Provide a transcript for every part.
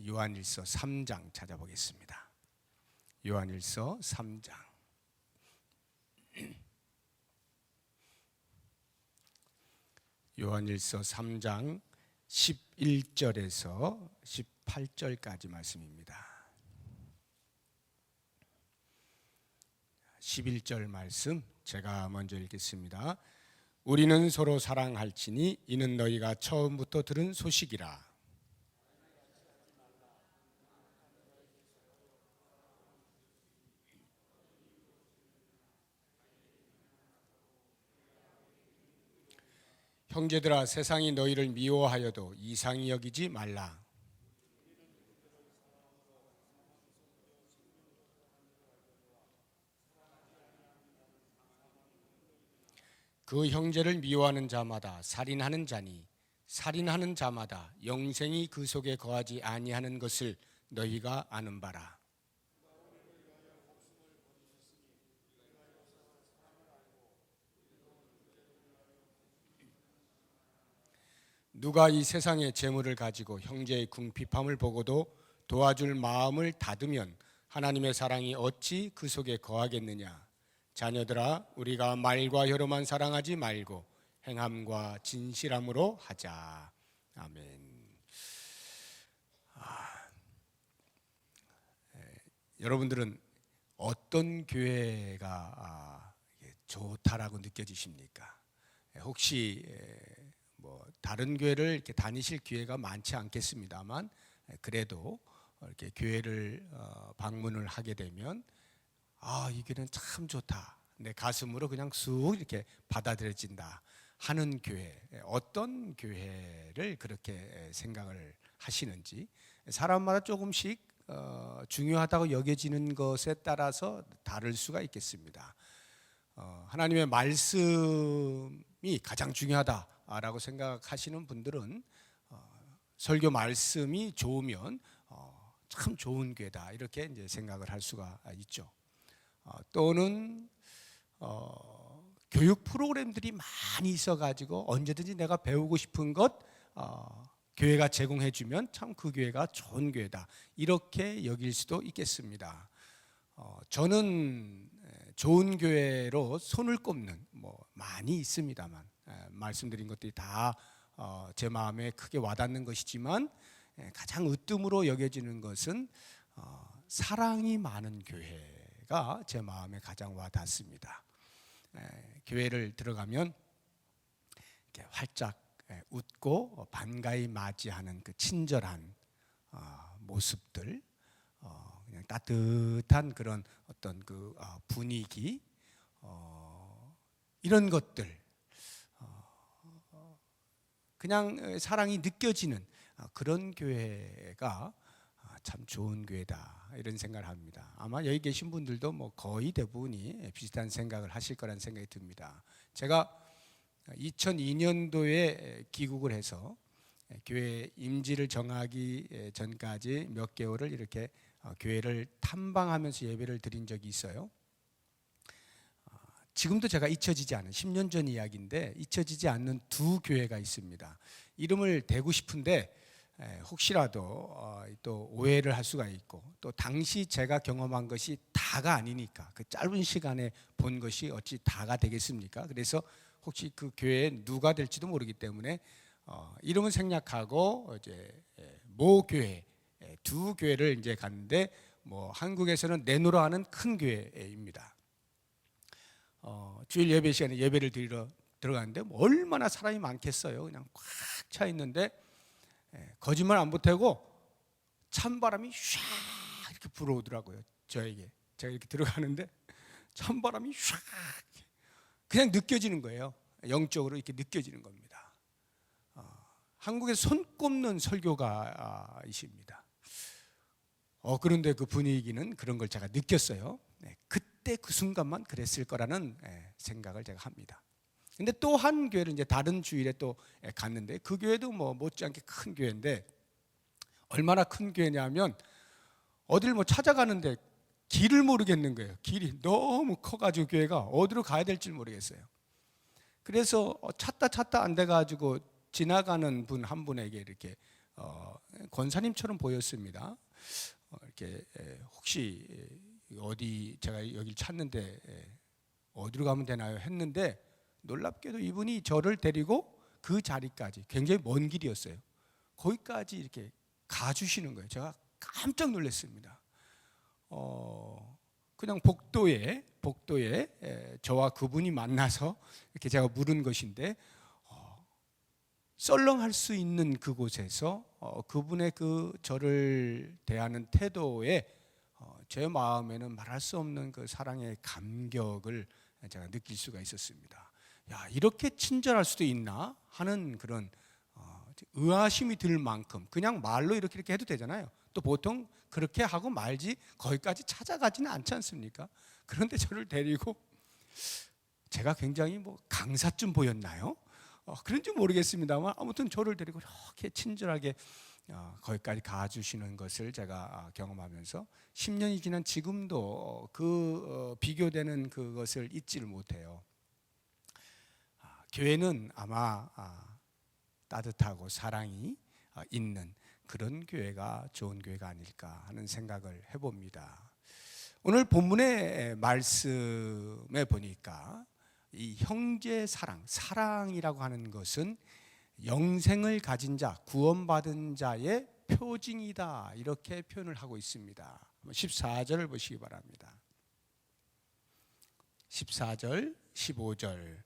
요한일서 3장 찾아보겠습니다. 요한일서 3장. 요한일서 3장 11절에서 18절까지 말씀입니다. 11절 말씀 제가 먼저 읽겠습니다. 우리는 서로 사랑할지니 이는 너희가 처음부터 들은 소식이라. 형제들아, 세상이 너희를 미워하여도 이상히 여기지 말라. 그 형제를 미워하는 자마다 살인하는 자니 살인하는 자마다 영생이 그 속에 거하지 아니하는 것을 너희가 아는 바라. 누가 이 세상의 재물을 가지고 형제의 궁핍함을 보고도 도와줄 마음을 닫으면 하나님의 사랑이 어찌 그 속에 거하겠느냐. 자녀들아, 우리가 말과 혀로만 사랑하지 말고 행함과 진실함으로 하자. 아멘. 여러분들은 어떤 교회가 좋다라고 느껴지십니까? 혹시 다른 교회를 이렇게 다니실 기회가 많지 않겠습니다만, 그래도 이렇게 교회를 방문을 하게 되면 이 교회는 참 좋다, 내 가슴으로 그냥 쑥 이렇게 받아들여진다 하는 교회, 어떤 교회를 그렇게 생각을 하시는지, 사람마다 조금씩 중요하다고 여겨지는 것에 따라서 다를 수가 있겠습니다. 하나님의 말씀이 가장 중요하다라고 생각하시는 분들은 설교 말씀이 좋으면 참 좋은 교회다 이렇게 이제 생각을 할 수가 있죠. 또는 교육 프로그램들이 많이 있어가지고 언제든지 내가 배우고 싶은 것 교회가 제공해주면 참 그 교회가 좋은 교회다 이렇게 여길 수도 있겠습니다. 저는 좋은 교회로 손을 꼽는 많이 있습니다만, 말씀드린 것들이 다 제 마음에 크게 와닿는 것이지만, 가장 으뜸으로 여겨지는 것은 사랑이 많은 교회가 제 마음에 가장 와닿습니다. 교회를 들어가면 이렇게 활짝 웃고 반가이 맞이하는 그 친절한 모습들, 그냥 따뜻한 그런 어떤 그 분위기, 이런 것들, 그냥 사랑이 느껴지는 그런 교회가 참 좋은 교회다 이런 생각을 합니다. 아마 여기 계신 분들도 거의 대부분이 비슷한 생각을 하실 거라는 생각이 듭니다. 제가 2002년도에 귀국을 해서 교회 임지를 정하기 전까지 몇 개월을 이렇게 교회를 탐방하면서 예배를 드린 적이 있어요. 지금도 제가 잊혀지지 않은 10년 전 이야기인데 잊혀지지 않는 두 교회가 있습니다. 이름을 대고 싶은데 혹시라도 또 오해를 할 수가 있고, 또 당시 제가 경험한 것이 다가 아니니까, 그 짧은 시간에 본 것이 어찌 다가 되겠습니까? 그래서 혹시 그 교회에 누가 될지도 모르기 때문에 이름은 생략하고 이제 모 교회, 두 교회를 이제 갔는데, 한국에서는 내노라 하는 큰 교회입니다. 주일 예배 시간에 예배를 드리러 들어갔는데 얼마나 사람이 많겠어요. 그냥 꽉 차 있는데 거짓말 안 보태고 찬바람이 샥 이렇게 불어오더라고요. 저에게. 제가 이렇게 들어가는데 찬바람이 샥 그냥 느껴지는 거예요. 영적으로 이렇게 느껴지는 겁니다. 한국에서 손꼽는 설교가이십니다. 그런데 그 분위기는 그런 걸 제가 느꼈어요. 그때 그 순간만 그랬을 거라는 생각을 제가 합니다. 근데 또 한 교회를 이제 다른 주일에 또 갔는데, 그 교회도 못지않게 큰 교회인데, 얼마나 큰 교회냐면 어딜 찾아가는데 길을 모르겠는 거예요. 길이 너무 커가지고 교회가 어디로 가야 될지 모르겠어요. 그래서 찾다 안 돼가지고 지나가는 분 한 분에게 이렇게 권사님처럼 보였습니다. 이렇게 혹시 어디 제가 여기를 찾는데 어디로 가면 되나요? 했는데 놀랍게도 이분이 저를 데리고 그 자리까지, 굉장히 먼 길이었어요. 거기까지 이렇게 가주시는 거예요. 제가 깜짝 놀랐습니다. 그냥 복도에 저와 그분이 만나서 이렇게 제가 물은 것인데, 썰렁할 수 있는 그곳에서 그분의 그 저를 대하는 태도에 제 마음에는 말할 수 없는 그 사랑의 감격을 제가 느낄 수가 있었습니다. 야, 이렇게 친절할 수도 있나 하는 그런 의아심이 들 만큼, 그냥 말로 이렇게 해도 되잖아요. 또 보통 그렇게 하고 말지 거기까지 찾아가지는 않지 않습니까? 그런데 저를 데리고, 제가 굉장히 강사쯤 보였나요? 그런지 모르겠습니다만 아무튼 저를 데리고 이렇게 친절하게 거기까지 가주시는 것을 제가 경험하면서 10년이 지난 지금도 비교되는 그것을 잊지를 못해요. 교회는 아마 따뜻하고 사랑이 있는 그런 교회가 좋은 교회가 아닐까 하는 생각을 해봅니다. 오늘 본문의 말씀에 보니까 이 형제 사랑이라고 하는 것은 영생을 가진 자, 구원받은 자의 표징이다, 이렇게 표현을 하고 있습니다. 14절을 보시기 바랍니다. 14절, 15절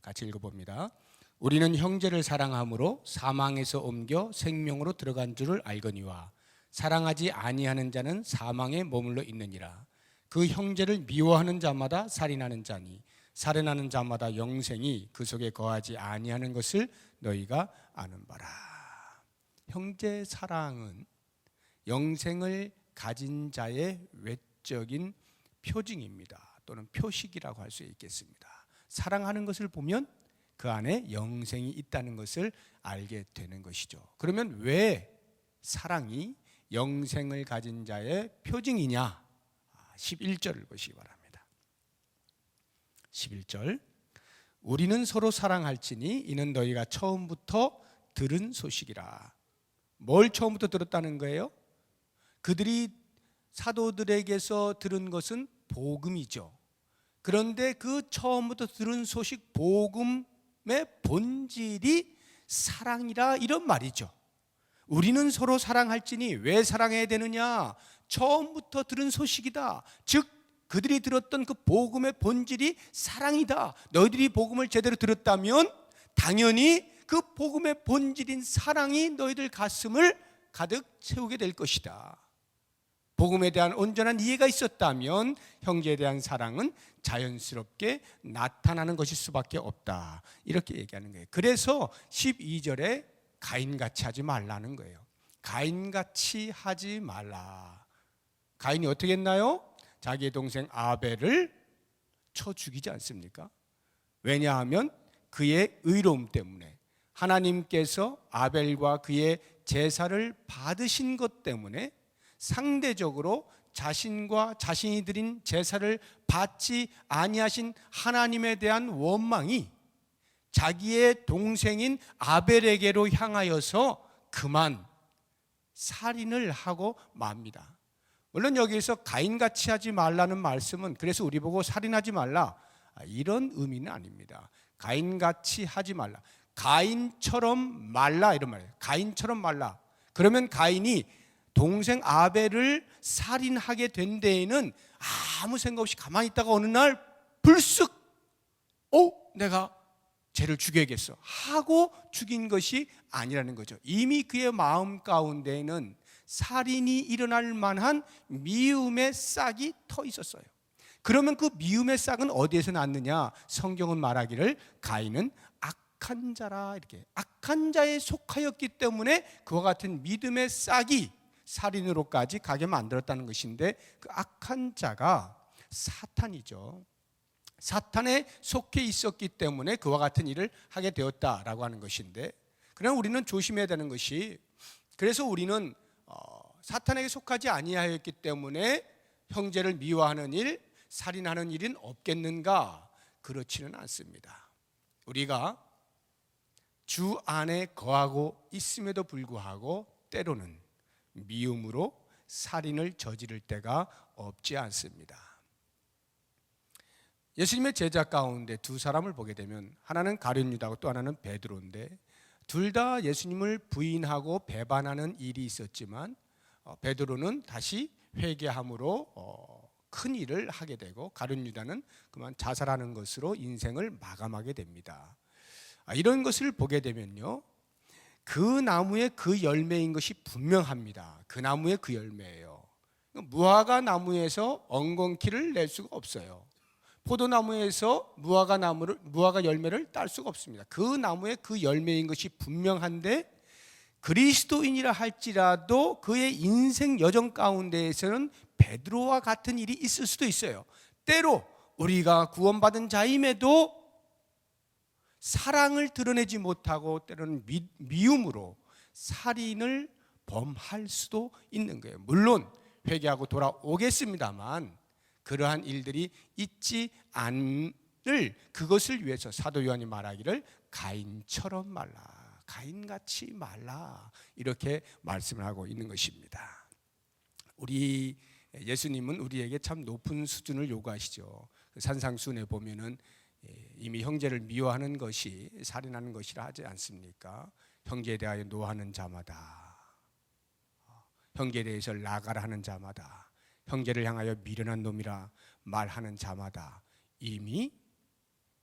같이 읽어봅니다. 우리는 형제를 사랑함으로 사망에서 옮겨 생명으로 들어간 줄을 알거니와 사랑하지 아니하는 자는 사망에 머물러 있느니라. 그 형제를 미워하는 자마다 살인하는 자니 살인하는 자마다 영생이 그 속에 거하지 아니하는 것을 너희가 아는 바라. 형제 사랑은 영생을 가진 자의 외적인 표징입니다. 또는 표식이라고 할 수 있겠습니다. 사랑하는 것을 보면 그 안에 영생이 있다는 것을 알게 되는 것이죠. 그러면 왜 사랑이 영생을 가진 자의 표징이냐? 11절을 보시기 바랍니다. 11절, 우리는 서로 사랑할지니 이는 너희가 처음부터 들은 소식이라. 뭘 처음부터 들었다는 거예요? 그들이 사도들에게서 들은 것은 복음이죠. 그런데 그 처음부터 들은 소식, 복음의 본질이 사랑이라, 이런 말이죠. 우리는 서로 사랑할지니, 왜 사랑해야 되느냐? 처음부터 들은 소식이다. 즉 그들이 들었던 그 복음의 본질이 사랑이다. 너희들이 복음을 제대로 들었다면 당연히 그 복음의 본질인 사랑이 너희들 가슴을 가득 채우게 될 것이다. 복음에 대한 온전한 이해가 있었다면 형제에 대한 사랑은 자연스럽게 나타나는 것일 수밖에 없다, 이렇게 얘기하는 거예요. 그래서 12절에 가인같이 하지 말라는 거예요. 가인같이 하지 말라. 가인이 어떻게 했나요? 자기의 동생 아벨을 쳐 죽이지 않습니까? 왜냐하면 그의 의로움 때문에, 하나님께서 아벨과 그의 제사를 받으신 것 때문에 상대적으로 자신과 자신이 드린 제사를 받지 아니하신 하나님에 대한 원망이 자기의 동생인 아벨에게로 향하여서 그만 살인을 하고 맙니다. 물론 여기에서 가인같이 하지 말라는 말씀은 그래서 우리 보고 살인하지 말라, 이런 의미는 아닙니다. 가인같이 하지 말라, 가인처럼 말라, 이런 말이에요. 가인처럼 말라. 그러면 가인이 동생 아벨을 살인하게 된 데에는 아무 생각 없이 가만히 있다가 어느 날 불쑥 내가 쟤를 죽여야겠어 하고 죽인 것이 아니라는 거죠. 이미 그의 마음 가운데에는 살인이 일어날 만한 미움의 싹이 터 있었어요. 그러면 그 미움의 싹은 어디에서 났느냐? 성경은 말하기를 가인은 악한 자라, 이렇게 악한 자에 속하였기 때문에 그와 같은 믿음의 싹이 살인으로까지 가게 만들었다는 것인데, 그 악한 자가 사탄이죠. 사탄에 속해 있었기 때문에 그와 같은 일을 하게 되었다라고 하는 것인데, 그러나 우리는 조심해야 되는 것이, 그래서 우리는 사탄에게 속하지 아니하였기 때문에 형제를 미워하는 일, 살인하는 일은 없겠는가? 그렇지는 않습니다. 우리가 주 안에 거하고 있음에도 불구하고 때로는 미움으로 살인을 저지를 때가 없지 않습니다. 예수님의 제자 가운데 두 사람을 보게 되면 하나는 가룟 유다고 또 하나는 베드로인데 둘 다 예수님을 부인하고 배반하는 일이 있었지만 베드로는 다시 회개함으로 큰 일을 하게 되고 가룟 유다는 그만 자살하는 것으로 인생을 마감하게 됩니다. 이런 것을 보게 되면요, 그 나무의 그 열매인 것이 분명합니다. 그 나무의 그 열매예요. 무화과 나무에서 엉겅퀴를 낼 수가 없어요. 포도나무에서 무화과 열매를 딸 수가 없습니다. 그 나무의 그 열매인 것이 분명한데 그리스도인이라 할지라도 그의 인생 여정 가운데에서는 베드로와 같은 일이 있을 수도 있어요. 때로 우리가 구원받은 자임에도 사랑을 드러내지 못하고 때로는 미움으로 살인을 범할 수도 있는 거예요. 물론 회개하고 돌아오겠습니다만 그러한 일들이 있지 않을 그것을 위해서 사도 요한이 말하기를 가인처럼 말라, 가인같이 말라, 이렇게 말씀을 하고 있는 것입니다. 우리 예수님은 우리에게 참 높은 수준을 요구하시죠. 산상수훈에 보면은 이미 형제를 미워하는 것이 살인하는 것이라 하지 않습니까? 형제에 대하여 노하는 자마다, 형제에 대해서 나가라 하는 자마다, 형제를 향하여 미련한 놈이라 말하는 자마다 이미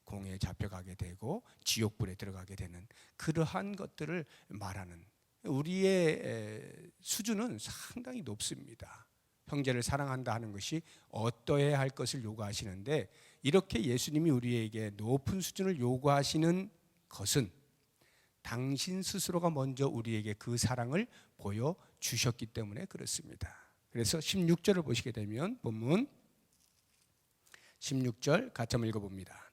공에 잡혀가게 되고 지옥불에 들어가게 되는 그러한 것들을 말하는 우리의 수준은 상당히 높습니다. 형제를 사랑한다 하는 것이 어떠해야 할 것을 요구하시는데 이렇게 예수님이 우리에게 높은 수준을 요구하시는 것은 당신 스스로가 먼저 우리에게 그 사랑을 보여주셨기 때문에 그렇습니다. 그래서 16절을 보시게 되면 본문 16절 같이 한번 읽어봅니다.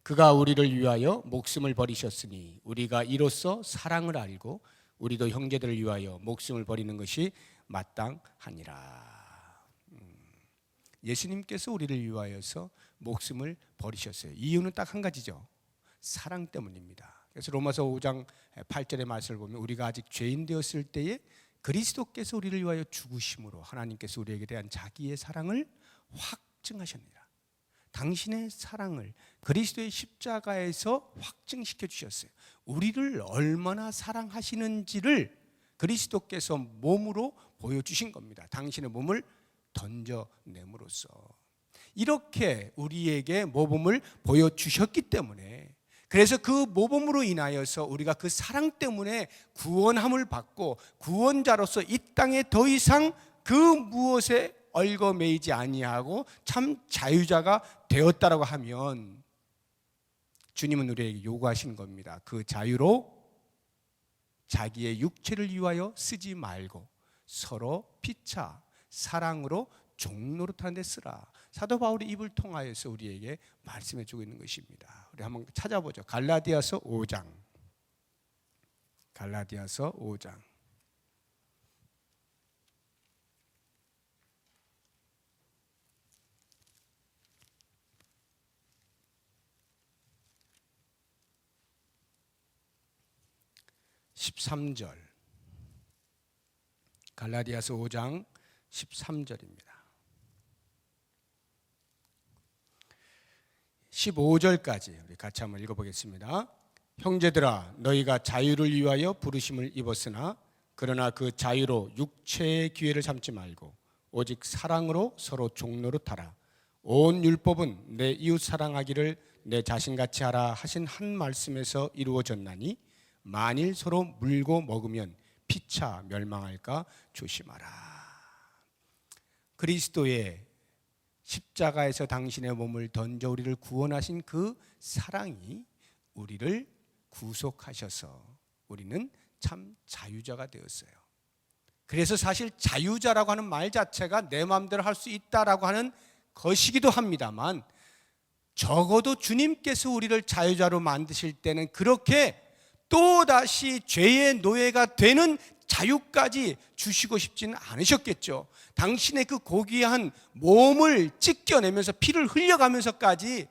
그가 우리를 위하여 목숨을 버리셨으니 우리가 이로써 사랑을 알고 우리도 형제들을 위하여 목숨을 버리는 것이 마땅하니라. 예수님께서 우리를 위하여서 목숨을 버리셨어요. 이유는 딱 한 가지죠. 사랑 때문입니다. 그래서 로마서 5장 8절의 말씀을 보면 우리가 아직 죄인 되었을 때에 그리스도께서 우리를 위하여 죽으심으로 하나님께서 우리에게 대한 자기의 사랑을 확증하셨느니라. 당신의 사랑을 그리스도의 십자가에서 확증시켜 주셨어요. 우리를 얼마나 사랑하시는지를 그리스도께서 몸으로 보여주신 겁니다. 당신의 몸을 던져냄으로써 이렇게 우리에게 모범을 보여주셨기 때문에, 그래서 그 모범으로 인하여서 우리가 그 사랑 때문에 구원함을 받고 구원자로서 이 땅에 더 이상 그 무엇에 얽어매이지 아니하고 참 자유자가 되었다라고 하면 주님은 우리에게 요구하시는 겁니다. 그 자유로 자기의 육체를 위하여 쓰지 말고 서로 피차 사랑으로 종노릇하는 데 쓰라. 사도 바울이 입을 통하여서 우리에게 말씀해 주고 있는 것입니다. 우리 한번 찾아보죠. 갈라디아서 5장. 갈라디아서 5장. (13절) 갈라디아서 5장 13절입니다. 15절까지 우리 같이 한번 읽어보겠습니다. 형제들아 너희가 자유를 위하여 부르심을 입었으나 그러나 그 자유로 육체의 기회를 삼지 말고 오직 사랑으로 서로 종노릇하라. 온 율법은 내 이웃 사랑하기를 내 자신같이 하라 하신 한 말씀에서 이루어졌나니 만일 서로 물고 먹으면 피차 멸망할까 조심하라. 그리스도의 십자가에서 당신의 몸을 던져 우리를 구원하신 그 사랑이 우리를 구속하셔서 우리는 참 자유자가 되었어요. 그래서 사실 자유자라고 하는 말 자체가 내 마음대로 할 수 있다라고 하는 것이기도 합니다만 적어도 주님께서 우리를 자유자로 만드실 때는 그렇게 또다시 죄의 노예가 되는 자유까지 주시고 싶지는 않으셨겠죠. 당신의 그 고귀한 몸을 찢겨내면서 피를 흘려가면서까지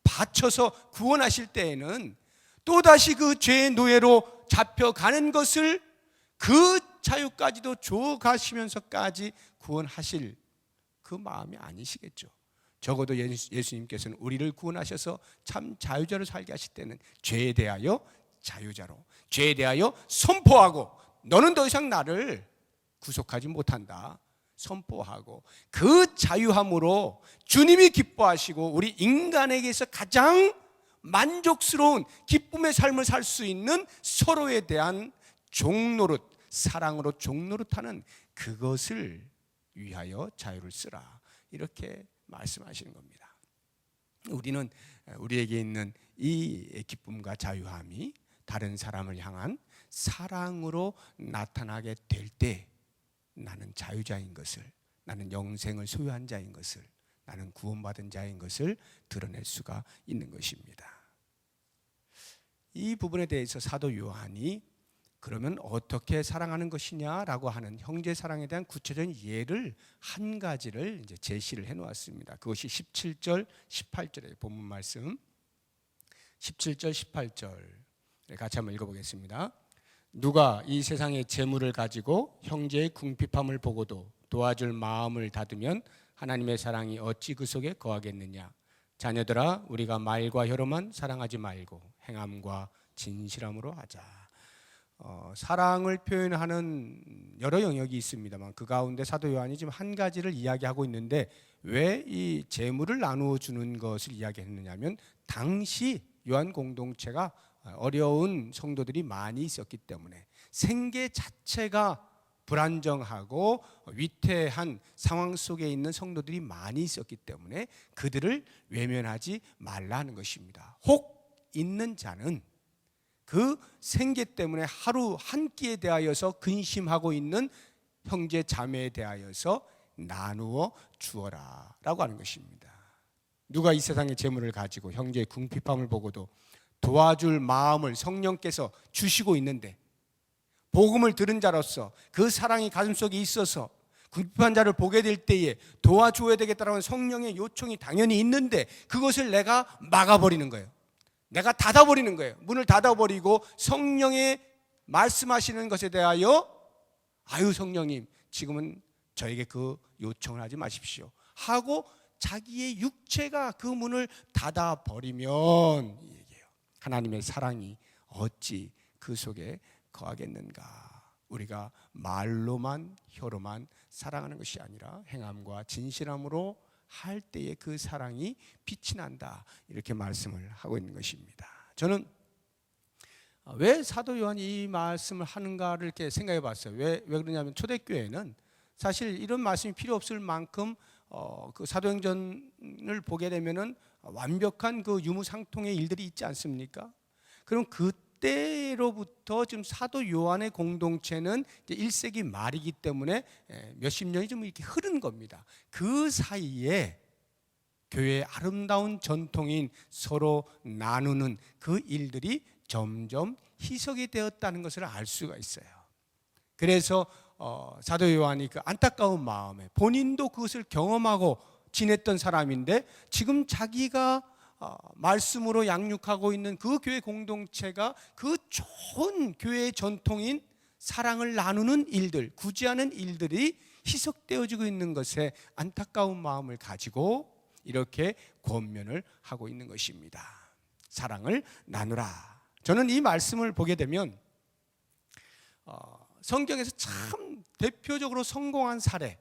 바쳐서 구원하실 때에는 또다시 그 죄의 노예로 잡혀가는 것을 그 자유까지도 주어가시면서까지 구원하실 그 마음이 아니시겠죠. 적어도 예수님께서는 우리를 구원하셔서 참 자유자로 살게 하실 때는 죄에 대하여 자유자로, 죄에 대하여 선포하고 너는 더 이상 나를 구속하지 못한다 선포하고, 그 자유함으로 주님이 기뻐하시고 우리 인간에게서 가장 만족스러운 기쁨의 삶을 살 수 있는 서로에 대한 종노릇, 사랑으로 종노릇하는 그것을 위하여 자유를 쓰라, 이렇게 말씀하시는 겁니다. 우리는 우리에게 있는 이 기쁨과 자유함이 다른 사람을 향한 사랑으로 나타나게 될 때 나는 자유자인 것을, 나는 영생을 소유한 자인 것을, 나는 구원받은 자인 것을 드러낼 수가 있는 것입니다. 이 부분에 대해서 사도 요한이 그러면 어떻게 사랑하는 것이냐라고 하는 형제 사랑에 대한 구체적인 예를 한 가지를 이제 제시를 해 놓았습니다. 그것이 17절, 18절의 본문 말씀. 17절, 18절 같이 한번 읽어보겠습니다. 누가 이 세상의 재물을 가지고 형제의 궁핍함을 보고도 도와줄 마음을 닫으면 하나님의 사랑이 어찌 그 속에 거하겠느냐. 자녀들아, 우리가 말과 혀로만 사랑하지 말고 행함과 진실함으로 하자. 사랑을 표현하는 여러 영역이 있습니다만 그 가운데 사도 요한이 지금 한 가지를 이야기하고 있는데, 왜 이 재물을 나누어 주는 것을 이야기했느냐면 당시 요한 공동체가 어려운 성도들이 많이 있었기 때문에, 생계 자체가 불안정하고 위태한 상황 속에 있는 성도들이 많이 있었기 때문에 그들을 외면하지 말라는 것입니다. 혹 있는 자는 그 생계 때문에 하루 한 끼에 대하여서 근심하고 있는 형제 자매에 대하여서 나누어 주어라 라고 하는 것입니다. 누가 이 세상의 재물을 가지고 형제의 궁핍함을 보고도 도와줄 마음을 성령께서 주시고 있는데, 복음을 들은 자로서 그 사랑이 가슴속에 있어서 궁핍한 자를 보게 될 때에 도와줘야 되겠다는 성령의 요청이 당연히 있는데 그것을 내가 막아버리는 거예요. 내가 닫아버리는 거예요. 문을 닫아버리고 성령의 말씀하시는 것에 대하여 아유 성령님 지금은 저에게 그 요청을 하지 마십시오 하고 자기의 육체가 그 문을 닫아버리면 얘기해요. 하나님의 사랑이 어찌 그 속에 거하겠는가. 우리가 말로만 혀로만 사랑하는 것이 아니라 행함과 진실함으로 할 때에 그 사랑이 빛이 난다, 이렇게 말씀을 하고 있는 것입니다. 저는 왜 사도 요한이 이 말씀을 하는가를 이렇게 생각해 봤어요. 왜 그러냐면 초대교회는 사실 이런 말씀이 필요 없을 만큼 그 사도행전을 보게 되면은 완벽한 그 유무상통의 일들이 있지 않습니까? 그럼 그때로부터 지금 사도 요한의 공동체는 이제 1세기 말이기 때문에 몇십 년이 좀 이렇게 흐른 겁니다. 그 사이에 교회의 아름다운 전통인 서로 나누는 그 일들이 점점 희석이 되었다는 것을 알 수가 있어요. 그래서 사도 요한이 그 안타까운 마음에, 본인도 그것을 경험하고 지냈던 사람인데 지금 자기가 말씀으로 양육하고 있는 그 교회 공동체가 그 좋은 교회의 전통인 사랑을 나누는 일들, 구제하는 일들이 희석되어지고 있는 것에 안타까운 마음을 가지고 이렇게 권면을 하고 있는 것입니다. 사랑을 나누라. 저는 이 말씀을 보게 되면 성경에서 참 대표적으로 성공한 사례,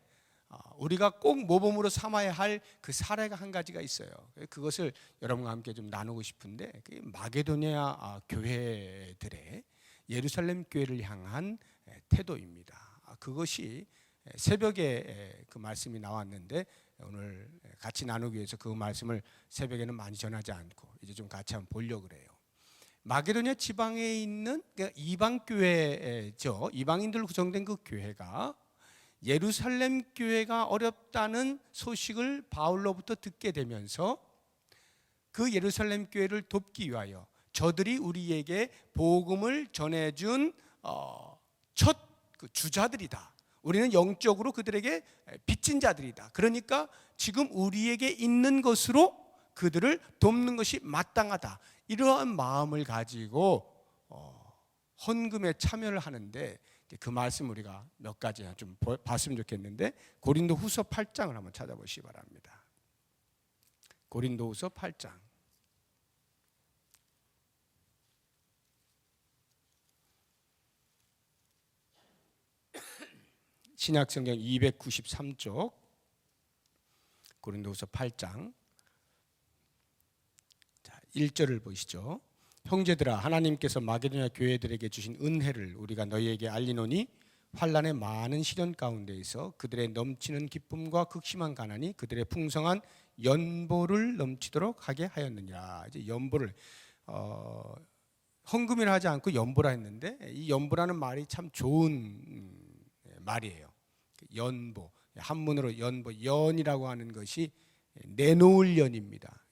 우리가 꼭 모범으로 삼아야 할 그 사례가 한 가지가 있어요. 그것을 여러분과 함께 좀 나누고 싶은데, 마게도니아 교회들의 예루살렘 교회를 향한 태도입니다. 그것이 새벽에 그 말씀이 나왔는데 오늘 같이 나누기 위해서 그 말씀을 새벽에는 많이 전하지 않고 이제 좀 같이 한번 보려고 그래요. 마게도니아 지방에 있는 이방 교회죠. 이방인들로 구성된 그 교회가 예루살렘 교회가 어렵다는 소식을 바울로부터 듣게 되면서 그 예루살렘 교회를 돕기 위하여 저들이 우리에게 복음을 전해준 첫 그 주자들이다. 우리는 영적으로 그들에게 빚진 자들이다. 그러니까 지금 우리에게 있는 것으로 그들을 돕는 것이 마땅하다. 이러한 마음을 가지고 헌금에 참여를 하는데, 그 말씀 우리가 몇 가지 좀 봤으면 좋겠는데, 고린도후서 8장을 한번 찾아보시기 바랍니다. 고린도후서 8장. 신약성경 293쪽, 고린도후서 8장 1절을 보시죠. 형제들아, 하나님께서 마게도냐 교회들에게 주신 은혜를 우리가 너희에게 알리노니 환난의 많은 시련 가운데에서 그들의 넘치는 기쁨과 극심한 가난이 그들의 풍성한 연보를 넘치도록 하게 하였느니라. 이제 연보를 헌금이라 하지 않고 연보라 했는데, 이 연보라는 말이 참 좋은 말이에요. 연보, 한문으로 연보, 연이라고 하는 것이 내놓을 연입니다.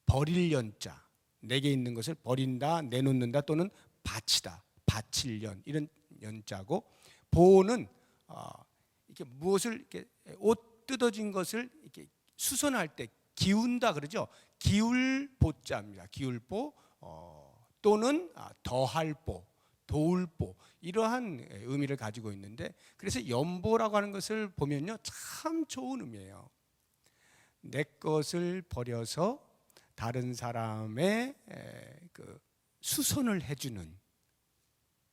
버릴 연자, 내게 있는 것을 버린다, 내놓는다, 또는 바치다, 바칠 연, 이런 연자고, 보는 이렇게 무엇을 이렇게 옷 뜯어진 것을 이렇게 수선할 때 기운다 그러죠. 기울 보자입니다. 기울보, 또는 더할 보, 도울 보, 이러한 의미를 가지고 있는데, 그래서 연보라고 하는 것을 보면요, 참 좋은 의미예요. 내 것을 버려서 다른 사람의 그 수선을 해주는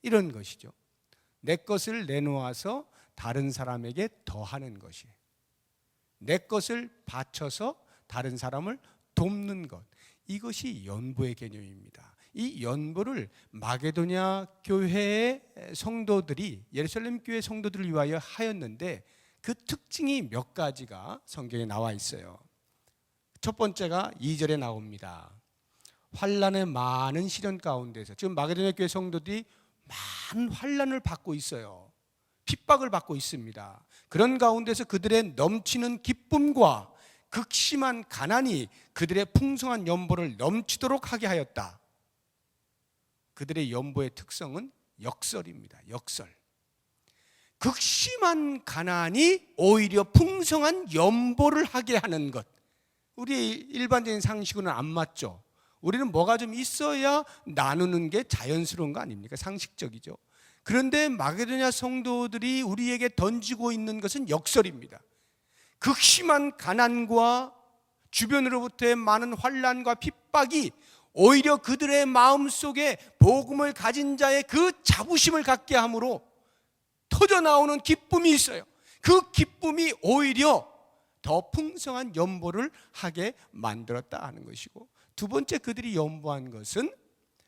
이런 것이죠. 내 것을 내놓아서 다른 사람에게 더하는 것이, 내 것을 바쳐서 다른 사람을 돕는 것, 이것이 연보의 개념입니다. 이 연보를 마게도냐 교회의 성도들이, 예루살렘 교회 성도들을 위하여 하였는데, 그 특징이 몇 가지가 성경에 나와 있어요. 첫 번째가 2절에 나옵니다. 환난의 많은 시련 가운데서, 지금 마게도냐 교회 성도들이 많은 환난을 받고 있어요. 핍박을 받고 있습니다. 그런 가운데서 그들의 넘치는 기쁨과 극심한 가난이 그들의 풍성한 연보를 넘치도록 하게 하였다. 그들의 연보의 특성은 역설입니다. 역설. 극심한 가난이 오히려 풍성한 연보를 하게 하는 것, 우리 일반적인 상식으로는 안 맞죠. 우리는 뭐가 좀 있어야 나누는 게 자연스러운 거 아닙니까? 상식적이죠. 그런데 마게도냐 성도들이 우리에게 던지고 있는 것은 역설입니다. 극심한 가난과 주변으로부터의 많은 환난과 핍박이 오히려 그들의 마음속에 복음을 가진 자의 그 자부심을 갖게 함으로 터져나오는 기쁨이 있어요. 그 기쁨이 오히려 더 풍성한 연보를 하게 만들었다 하는 것이고, 두 번째 그들이 연보한 것은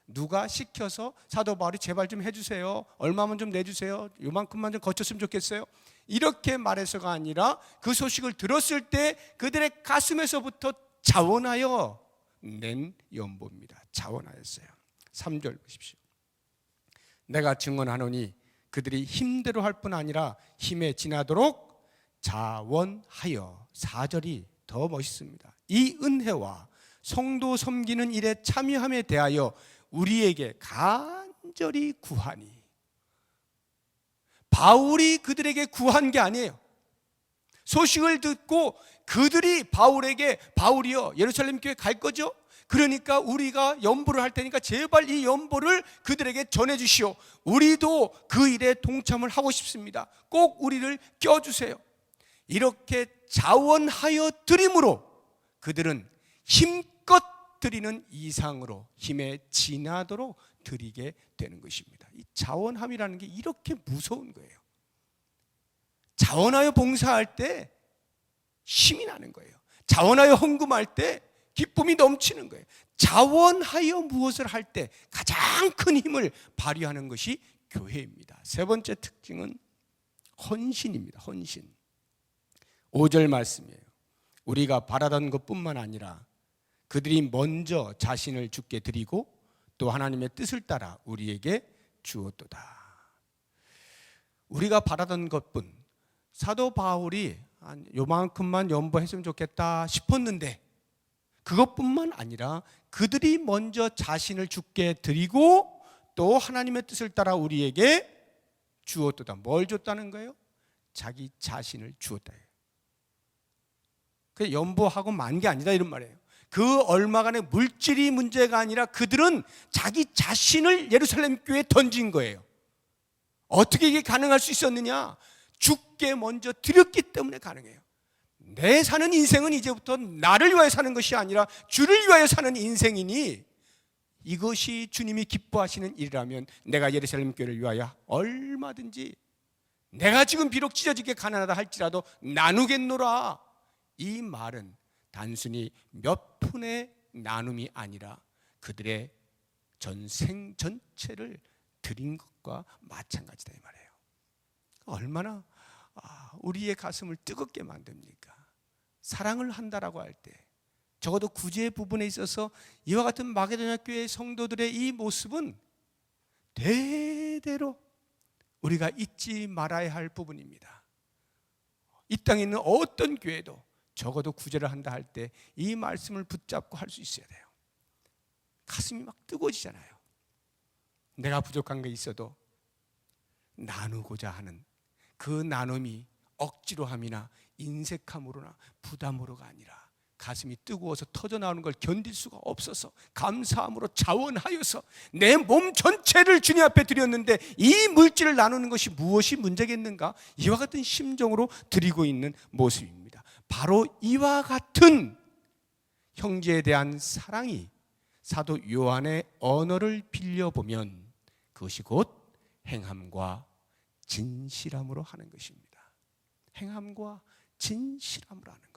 누가 시켜서 사도 바울이 제발 좀 해주세요, 얼마만 좀 내주세요, 요만큼만 좀 거쳤으면 좋겠어요, 이렇게 말해서가 아니라 그 소식을 들었을 때 그들의 가슴에서부터 자원하여 낸 연보입니다. 자원하였어요. 3절 보십시오. 내가 증언하노니 그들이 힘대로 할 뿐 아니라 힘에 지나도록 자원하여. 4절이 더 멋있습니다. 이 은혜와 성도 섬기는 일에 참여함에 대하여 우리에게 간절히 구하니. 바울이 그들에게 구한 게 아니에요. 소식을 듣고 그들이 바울에게, 바울이요 예루살렘 교회 갈 거죠? 그러니까 우리가 연보를 할 테니까 제발 이 연보를 그들에게 전해주시오. 우리도 그 일에 동참을 하고 싶습니다. 꼭 우리를 껴주세요. 이렇게 자원하여 드림으로 그들은 힘껏 드리는 이상으로 힘에 지나도록 드리게 되는 것입니다. 이 자원함이라는 게 이렇게 무서운 거예요. 자원하여 봉사할 때 힘이 나는 거예요. 자원하여 헌금할 때 기쁨이 넘치는 거예요. 자원하여 무엇을 할 때 가장 큰 힘을 발휘하는 것이 교회입니다. 세 번째 특징은 헌신입니다. 헌신. 5절 말씀이에요. 우리가 바라던 것뿐만 아니라 그들이 먼저 자신을 주께 드리고 또 하나님의 뜻을 따라 우리에게 주었도다. 우리가 바라던 것뿐, 사도 바울이 한 요만큼만 연보했으면 좋겠다 싶었는데 그것뿐만 아니라 그들이 먼저 자신을 주께 드리고 또 하나님의 뜻을 따라 우리에게 주었도다. 뭘 줬다는 거예요? 자기 자신을 주었다. 그 연보하고 만 게 아니다 이런 말이에요. 그 얼마간의 물질이 문제가 아니라 그들은 자기 자신을 예루살렘 교회에 던진 거예요. 어떻게 이게 가능할 수 있었느냐? 주께 먼저 드렸기 때문에 가능해요. 내 사는 인생은 이제부터 나를 위하여 사는 것이 아니라 주를 위하여 사는 인생이니 이것이 주님이 기뻐하시는 일이라면 내가 예루살렘 교회를 위하여 얼마든지, 내가 지금 비록 찢어지게 가난하다 할지라도 나누겠노라. 이 말은 단순히 몇 푼의 나눔이 아니라 그들의 전생 전체를 드린 것과 마찬가지다 이 말이에요. 얼마나 우리의 가슴을 뜨겁게 만듭니까? 사랑을 한다라고 할 때 적어도 구제 부분에 있어서 이와 같은 마게도냐 교회 성도들의 이 모습은 대대로 우리가 잊지 말아야 할 부분입니다. 이 땅에 있는 어떤 교회도 적어도 구제를 한다 할 때 이 말씀을 붙잡고 할 수 있어야 돼요. 가슴이 막 뜨거워지잖아요. 내가 부족한 게 있어도 나누고자 하는 그 나눔이 억지로 함이나 인색함으로나 부담으로가 아니라 가슴이 뜨거워서 터져나오는 걸 견딜 수가 없어서 감사함으로 자원하여서 내 몸 전체를 주님 앞에 드렸는데 이 물질을 나누는 것이 무엇이 문제겠는가? 이와 같은 심정으로 드리고 있는 모습입니다. 바로 이와 같은 형제에 대한 사랑이 사도 요한의 언어를 빌려보면 그것이 곧 행함과 진실함으로 하는 것입니다. 행함과 진실함으로 하는 것.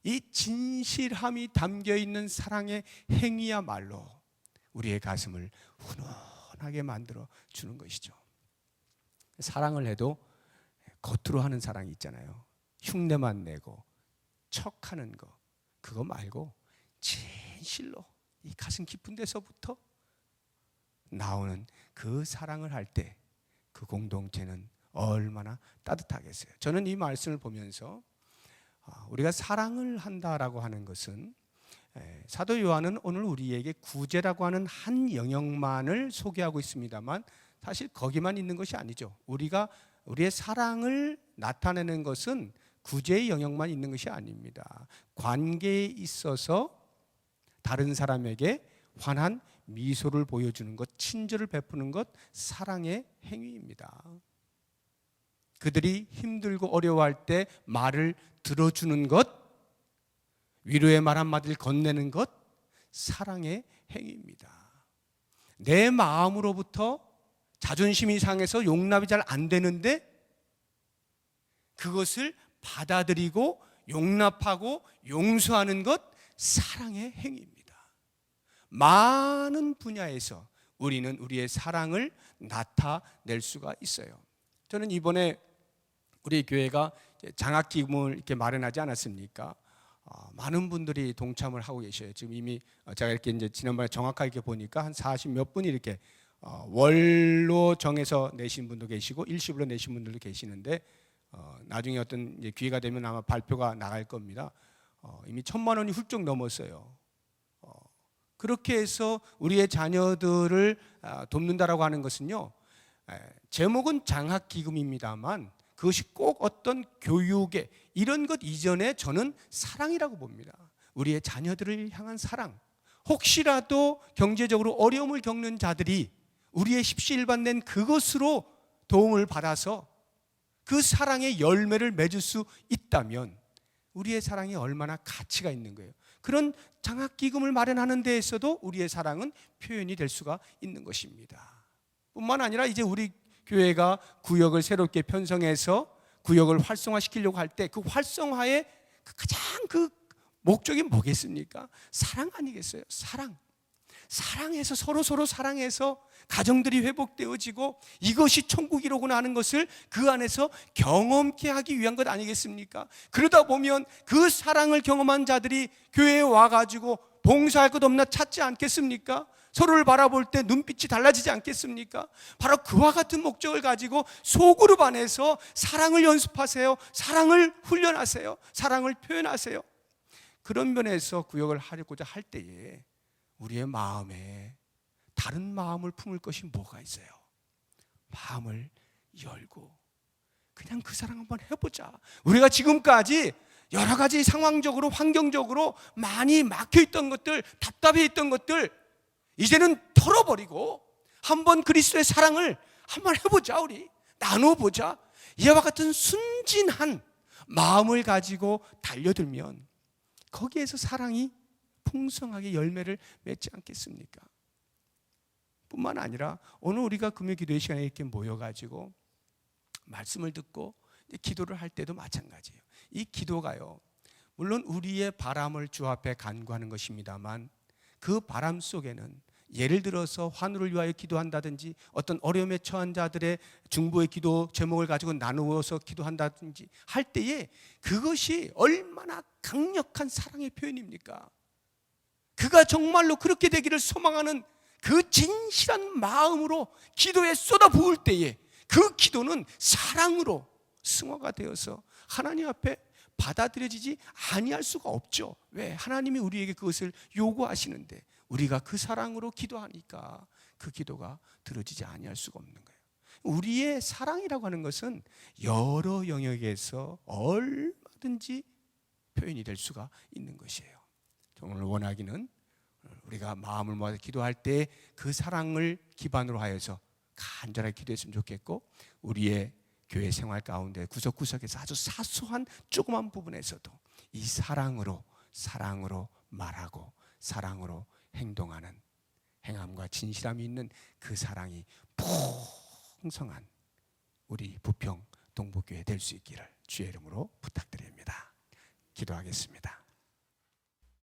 이 진실함이 담겨있는 사랑의 행위야말로 우리의 가슴을 훈훈하게 만들어 주는 것이죠. 사랑을 해도 겉으로 하는 사랑이 있잖아요. 흉내만 내고 척하는 거, 그거 말고 진실로 이 가슴 깊은 데서부터 나오는 그 사랑을 할 때 그 공동체는 얼마나 따뜻하겠어요. 저는 이 말씀을 보면서 우리가 사랑을 한다라고 하는 것은, 사도 요한은 오늘 우리에게 구제라고 하는 한 영역만을 소개하고 있습니다만 사실 거기만 있는 것이 아니죠. 우리가 우리의 사랑을 나타내는 것은 구제의 영역만 있는 것이 아닙니다. 관계에 있어서 다른 사람에게 환한 미소를 보여주는 것, 친절을 베푸는 것, 사랑의 행위입니다. 그들이 힘들고 어려워할 때 말을 들어주는 것, 위로의 말 한마디를 건네는 것, 사랑의 행위입니다. 내 마음으로부터 자존심이 상해서 용납이 잘 안 되는데 그것을 받아들이고 용납하고 용서하는 것, 사랑의 행위입니다. 많은 분야에서 우리는 우리의 사랑을 나타낼 수가 있어요. 저는 이번에 우리 교회가 장학기금을 이렇게 마련하지 않았습니까? 많은 분들이 동참을 하고 계셔요. 지금 이미 제가 이렇게 이제 지난번에 정확하게 보니까 한 40몇 분이 이렇게 월로 정해서 내신 분도 계시고 일시불로 내신 분들도 계시는데 나중에 어떤 이제 기회가 되면 아마 발표가 나갈 겁니다. 이미 1,000만 원이 훌쩍 넘었어요. 그렇게 해서 우리의 자녀들을 돕는다라고 하는 것은요, 제목은 장학기금입니다만 그것이 꼭 어떤 교육에 이런 것 이전에 저는 사랑이라고 봅니다. 우리의 자녀들을 향한 사랑. 혹시라도 경제적으로 어려움을 겪는 자들이 우리의 십시일반된 그것으로 도움을 받아서 그 사랑의 열매를 맺을 수 있다면 우리의 사랑이 얼마나 가치가 있는 거예요. 그런 장학기금을 마련하는 데에서도 우리의 사랑은 표현이 될 수가 있는 것입니다. 뿐만 아니라 이제 우리 교회가 구역을 새롭게 편성해서 구역을 활성화시키려고 할 때 그 활성화의 가장 그 목적이 뭐겠습니까? 사랑 아니겠어요? 사랑. 사랑해서 서로 사랑해서 가정들이 회복되어지고 이것이 천국이로구나 하는 것을 그 안에서 경험케 하기 위한 것 아니겠습니까? 그러다 보면 그 사랑을 경험한 자들이 교회에 와가지고 봉사할 것 없나 찾지 않겠습니까? 서로를 바라볼 때 눈빛이 달라지지 않겠습니까? 바로 그와 같은 목적을 가지고 소그룹 안에서 사랑을 연습하세요. 사랑을 훈련하세요. 사랑을 표현하세요. 그런 면에서 구역을 하려고자 할 때에 우리의 마음에 다른 마음을 품을 것이 뭐가 있어요? 마음을 열고 그냥 그 사랑 한번 해보자. 우리가 지금까지 여러 가지 상황적으로 환경적으로 많이 막혀있던 것들, 답답해있던 것들 이제는 털어버리고 한번 그리스도의 사랑을 한번 해보자. 우리 나눠보자. 이와 같은 순진한 마음을 가지고 달려들면 거기에서 사랑이 풍성하게 열매를 맺지 않겠습니까? 뿐만 아니라 오늘 우리가 금요 기도의 시간에 이렇게 모여가지고 말씀을 듣고 기도를 할 때도 마찬가지예요. 이 기도가요, 물론 우리의 바람을 주 앞에 간구하는 것입니다만 그 바람 속에는 예를 들어서 환우를 위하여 기도한다든지 어떤 어려움에 처한 자들의 중보의 기도 제목을 가지고 나누어서 기도한다든지 할 때에 그것이 얼마나 강력한 사랑의 표현입니까? 그가 정말로 그렇게 되기를 소망하는 그 진실한 마음으로 기도에 쏟아부을 때에 그 기도는 사랑으로 승화가 되어서 하나님 앞에 받아들여지지 아니할 수가 없죠. 왜? 하나님이 우리에게 그것을 요구하시는데 우리가 그 사랑으로 기도하니까 그 기도가 들어지지 아니할 수가 없는 거예요. 우리의 사랑이라고 하는 것은 여러 영역에서 얼마든지 표현이 될 수가 있는 것이에요. 오늘 원하기는 우리가 마음을 모아서 기도할 때 그 사랑을 기반으로 하여서 간절하게 기도했으면 좋겠고, 우리의 교회 생활 가운데 구석구석에서 아주 사소한 조그만 부분에서도 이 사랑으로 말하고 사랑으로 행동하는 행함과 진실함이 있는 그 사랑이 풍성한 우리 부평 동북교회 될 수 있기를 주의 이름으로 부탁드립니다. 기도하겠습니다.